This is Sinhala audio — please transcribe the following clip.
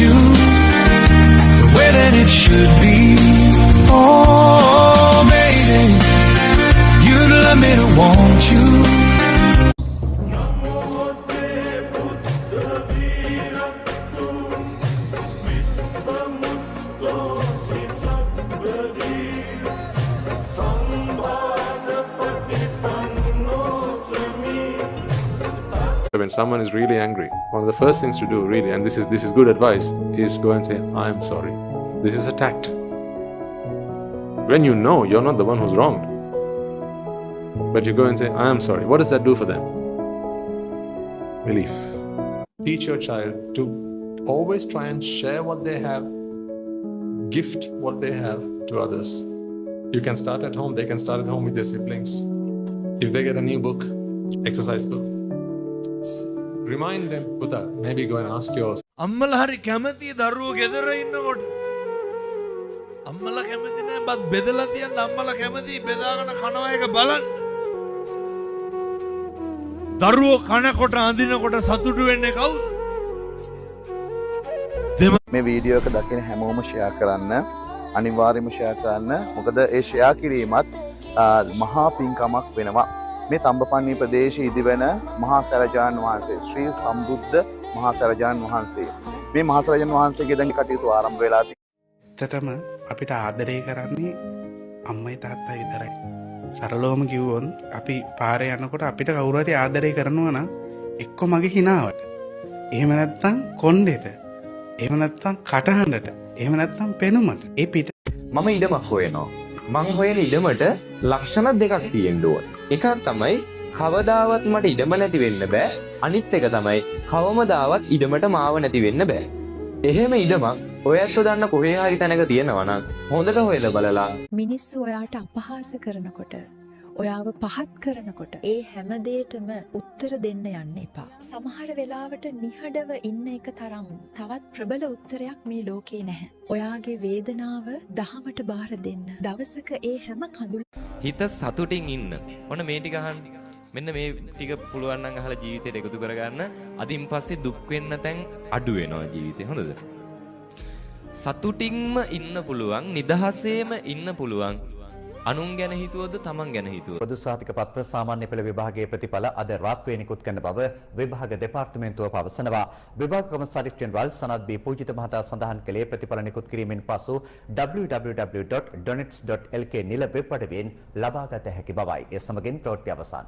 you the way that it should be. Oh, baby, you'd love me to want you. When someone is really angry, one of the first things to do, really, and this is good advice, is go and say, I am sorry. This is a tact. When you know you're not the one who's wronged, but you go and say, I am sorry. What does that do for them? Relief. Teach your child to always try and share what they have, gift what they have to others. You can start at home, they can start at home with their siblings. If they get a new book, exercise book, remind them, Puta, maybe go and ask yours. අම්මලා හරි කැමති දරුවෝ ගෙදර ඉන්නකොට. අම්මලා කැමති නෑ බත් බෙදලා තියන්න අම්මලා කැමති බෙදාගෙන කනවා එක බලන්න. දරුවෝ කනකොට අඳිනකොට සතුටු වෙන්නේ කවුද? මේ වීඩියෝ එක දකින හැමෝම ෂෙයා කරන්න අනිවාර්යයෙන්ම ෂෙයා කරන්න මොකද ඒ ෂෙයා කිරීමත් මහා පින්කමක් වෙනවා මේ තඹපන්නි ප්‍රදේශයේ ඉදිවෙන මහා සරජාණන් වහන්සේ ශ්‍රී සම්බුද්ධ මහා සරජාණන් වහන්සේ මේ මහා සරජාණන් වහන්සේගේ දැන් කටයුතු ආරම්භ වෙලා ඇත්තටම අපිට ආදරය කරන්නේ අම්මයි තාත්තයි විතරයි සරලවම කිව්වොත් අපි පාරේ යනකොට අපිට කවුරු හරි ආදරය කරනවා නම් එක්ක මගේ හිනාවට එහෙම නැත්නම් කොණ්ඩෙට එහෙම නැත්නම් කටහඬට එහෙම නැත්නම් පෙනුමට ඒ පිට මම ඉඩමක් හොයනවා මං හොයන ඉඩමට ලක්ෂණ දෙකක් තියෙන්න ඕන එකක් තමයි කවදාවත් මට ඉඩම නැති වෙන්න බෑ අනිත් එක තමයි කවමදාවත් ඉඩමට මාව නැති වෙන්න බෑ එහෙම ඉඩමක් ඔයත් දන්න කොහේ හරි තැනක තියෙනවා නම් හොඳට හොයලා බලලා මිනිස්සු ඔයාට අපහාස කරනකොට ඔයාව පහත් කරනකොට ඒ හැම දෙයකටම උත්තර දෙන්න යන්න එපා. සමහර වෙලාවට නිහඬව ඉන්න එක තරම් තවත් ප්‍රබල උත්තරයක් මේ ලෝකේ නැහැ. ඔයාගේ වේදනාව දහමට බාර දෙන්න. දවසක ඒ හැම කඳුළු හිත සතුටින් ඉන්න. ඔන්න මේ ටික අහන්න. මෙන්න මේ ටික පුළුවන් නම් අහලා ජීවිතේට එකතු කරගන්න. අදින් පස්සේ දුක් වෙන්න තැන් අඩු වෙනවා ජීවිතේ. හොඳද? සතුටින්ම ඉන්න පුළුවන්, නිදහසේම ඉන්න පුළුවන්. අනුන් ගැන හිතුවද තමන් ගැන හිතුවද පොදු සහතික පත්‍ර සාමාන්‍ය පෙළ විභාගයේ ප්‍රතිඵල අද රාත්‍රියේ නිකුත් කරන බව විභාග දෙපාර්තමේන්තුව පවසනවා. විභාග කමසාරිස් ජෙනරාල් සනත් බී පූජිත මහතා සඳහන් කළේ ප්‍රතිඵල නිකුත් කිරීමෙන් පසු www.donets.lk නිල වෙබ් අඩවියෙන් ලබාගත හැකි බවයි. ඒ සමගින් ප්‍රවෘත්ති අවසන්.